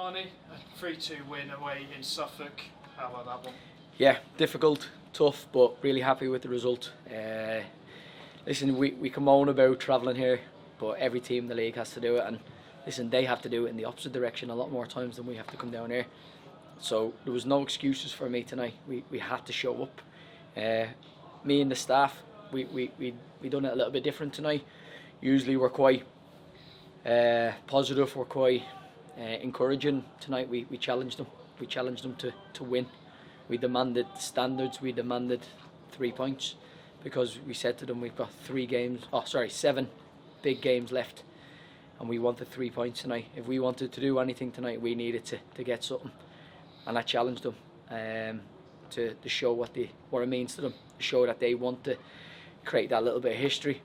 Mahon, a 3-2 win away in Suffolk. How about that one? Yeah, difficult, tough, but really happy with the result. Listen, we can moan about travelling here, but every team in the league has to do it, and listen, they have to do it in the opposite direction a lot more times than we have to come down here. So there was no excuses for me tonight. We had to show up. Me and the staff, we done it a little bit different tonight. Usually we're quite positive, we're quite encouraging. Tonight we challenged them. We challenged them to win. We demanded standards. We demanded 3 points, because we said to them we've got 7 big games left, and we wanted 3 points tonight. If we wanted to do anything tonight, we needed to get something, and I challenged them to show what it means to them, to show that they want to create that little bit of history.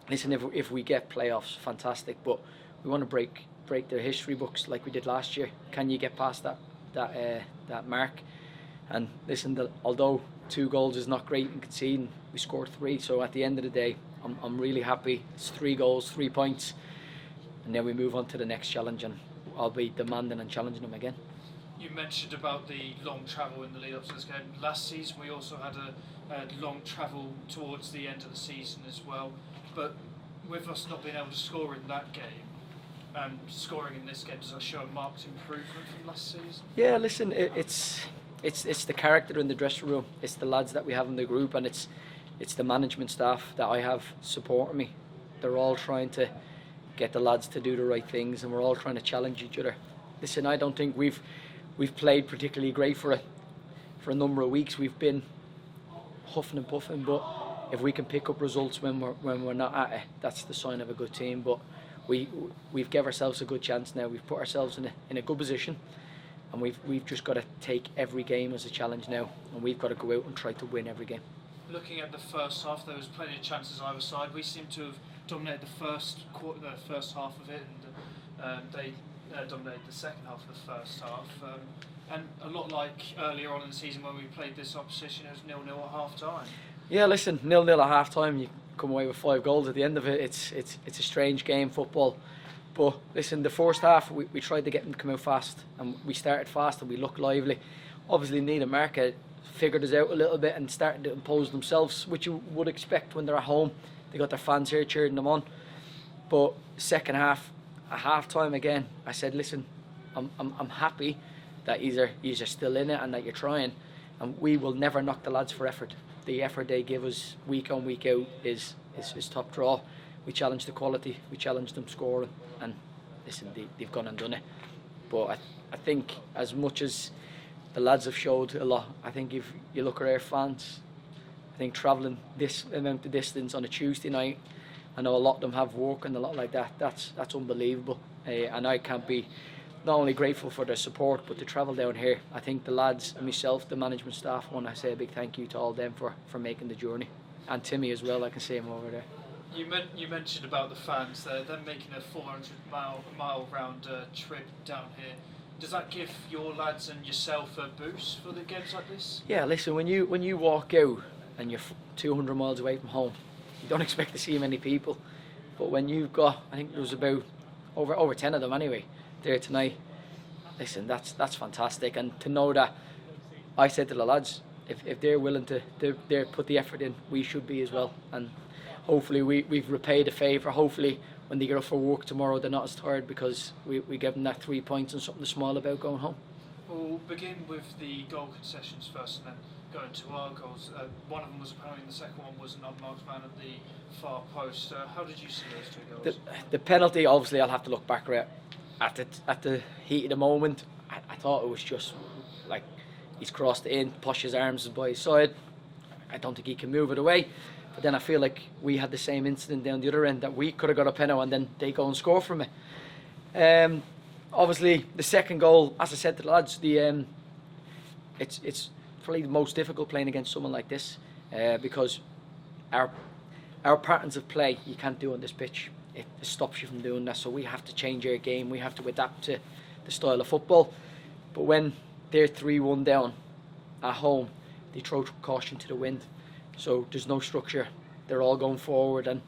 Listen, if we get playoffs, fantastic, but we want to break their history books like we did last year. Can you get past that mark? And listen, although 2 goals is not great in conceding, we scored 3. So at the end of the day, I'm really happy. It's 3 goals, 3 points, and then we move on to the next challenge, and I'll be demanding and challenging them again. You mentioned about the long travel in the lead up to this game. Last season we also had a long travel towards the end of the season as well. But with us not being able to score in that game and scoring in this game, does that show a marked improvement from last season? Yeah, listen, it's the character in the dressing room. It's the lads that we have in the group, and it's the management staff that I have supporting me. They're all trying to get the lads to do the right things, and we're all trying to challenge each other. Listen, I don't think we've played particularly great for a number of weeks. We've been huffing and puffing, but if we can pick up results when we're not at it, that's the sign of a good team. But we've given ourselves a good chance now. We've put ourselves in a good position, and we've just got to take every game as a challenge now, and we've got to go out and try to win every game. Looking at the first half, there was plenty of chances either side. We seem to have dominated the first half of it, and they dominated the second half of the first half. And a lot like earlier on in the season when we played this opposition, it was 0-0 at half time. Yeah, listen, 0-0 at half time, you come away with 5 goals at the end of it. It's a strange game, football. But listen, the first half we tried to get them to come out fast, and we started fast and we looked lively. Obviously Needham market figured us out a little bit and started to impose themselves, which you would expect when they're at home. They got their fans here cheering them on. But second half, at half time again, I said, listen, I'm happy that you're still in it and that you're trying, and we will never knock the lads for effort. The effort they give us week on week out is top draw. We challenge the quality, we challenge them scoring, and listen, they've gone and done it. But I think as much as the lads have showed a lot, I think if you look at our fans, I think travelling this amount of distance on a Tuesday night, I know a lot of them have work and a lot like that, that's unbelievable. And I can't be not only grateful for their support, but to travel down here. I think the lads and myself, the management staff, I want to say a big thank you to all of them for making the journey. And Timmy as well, I can see him over there. You mentioned about the fans. They're making a 400-mile round trip down here. Does that give your lads and yourself a boost for the games like this? Yeah, listen, when you walk out and you're 200 miles away from home, you don't expect to see many people. But when you've got, I think there was about over 10 of them anyway, there tonight, listen, that's fantastic. And to know that, I said to the lads, if they're willing to they're put the effort in, we should be as well. And hopefully we've repaid a favour. Hopefully when they get up for work tomorrow, they're not as tired, because we give them that 3 points and something to smile about going home. We'll begin with the goal concessions first, and then go into our goals. One of them was a penalty, and the second one was an unmarked man at the far post. How did you see those 2 goals? The penalty, obviously, I'll have to look back at the heat of the moment. I thought it was just like he's crossed it in, pushed his arms by his side. I don't think he can move it away. But then I feel like we had the same incident down the other end, that we could have got a penalty and then they go and score from it. Obviously, the second goal, as I said to the lads, it's probably the most difficult playing against someone like this, because our patterns of play you can't do on this pitch. It stops you from doing that, so we have to change our game. We have to adapt to the style of football. But when they're 3-1 down at home, they throw caution to the wind. So there's no structure. They're all going forward, and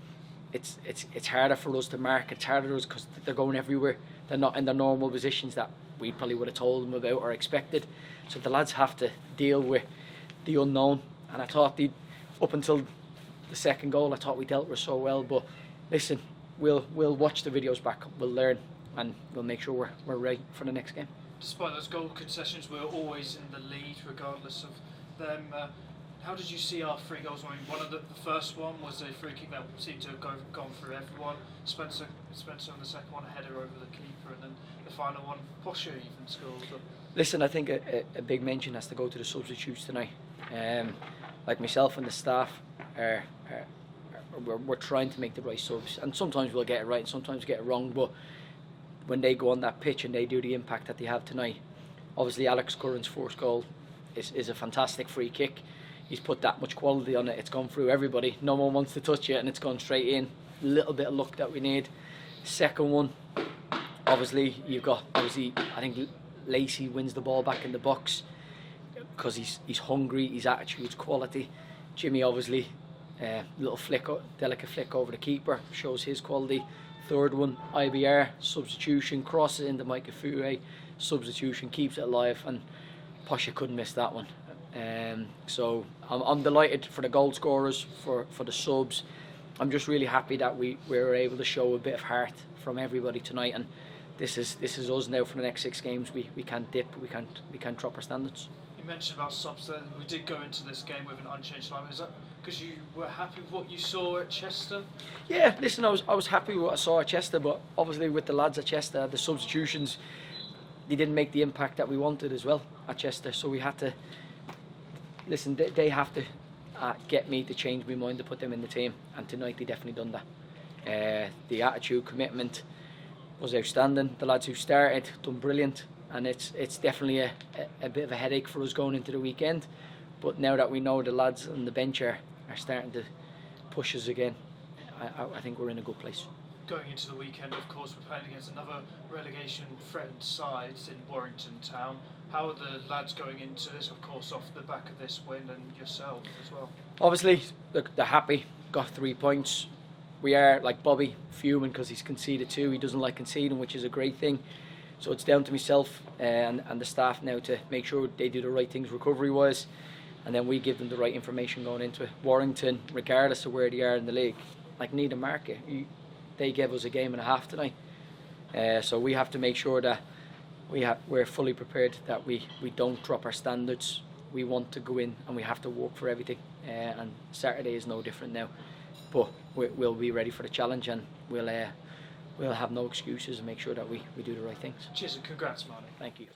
it's harder for us to mark. It's harder for us because they're going everywhere. They're not in their normal positions that we probably would have told them about or expected. So the lads have to deal with the unknown, and I thought up until the second goal, I thought we dealt with so well. But listen, we'll watch the videos back, we'll learn, and we'll make sure we're ready for the next game. Despite those goal concessions, we were always in the lead regardless of them. How did you see our 3 goals? I mean, one of the first one was a free kick that seemed to have gone through everyone. Spencer on the second one, a header over the keeper, and then the final one, Posher even scored. Listen, I think a big mention has to go to the substitutes tonight. Like myself and the staff, we're trying to make the right subs, and sometimes we'll get it right and sometimes get it wrong, but when they go on that pitch and they do the impact that they have tonight, obviously Alex Curran's first goal is a fantastic free kick. He's put that much quality on it, it's gone through everybody, no one wants to touch it and it's gone straight in. A little bit of luck that we need. Second one, obviously I think Lacey wins the ball back in the box because he's hungry, his attitude's quality. Jimmy obviously, delicate flick over the keeper, shows his quality. Third one, IBR, substitution, crosses into Micah Fouet, substitution, keeps it alive, and Posher couldn't miss that one. So I'm delighted for the goal scorers, for the subs. I'm just really happy that we were able to show a bit of heart from everybody tonight, and this is us now for the next 6 games. We can't dip, we can't drop our standards. You mentioned about subs then. We did go into this game with an unchanged line. Is that because you were happy with what you saw at Chester? Yeah, listen, I was happy with what I saw at Chester, but obviously with the lads at Chester, the substitutions, they didn't make the impact that we wanted as well at Chester, so we had to listen. They have to get me to change my mind to put them in the team, and tonight they definitely done that. The attitude, commitment was outstanding. The lads who started done brilliant, and it's definitely a bit of a headache for us going into the weekend. But now that we know the lads on the bench are starting to push us again, I think we're in a good place. Going into the weekend, of course, we're playing against another relegation-threatened side in Warrington Town. How are the lads going into this, of course, off the back of this win, and yourself as well? Obviously, look, they're happy, got 3 points. We are, like Bobby, fuming because he's conceded 2. He doesn't like conceding, which is a great thing. So it's down to myself and the staff now to make sure they do the right things recovery-wise, and then we give them the right information going into it. Warrington, regardless of where they are in the league, like Needham Market, they gave us a game and a half tonight. So we have to make sure that we're fully prepared, that we don't drop our standards. We want to go in and we have to work for everything. And Saturday is no different now. But we'll be ready for the challenge, and we'll have no excuses and make sure that we do the right things. Cheers and congrats, Marty. Thank you.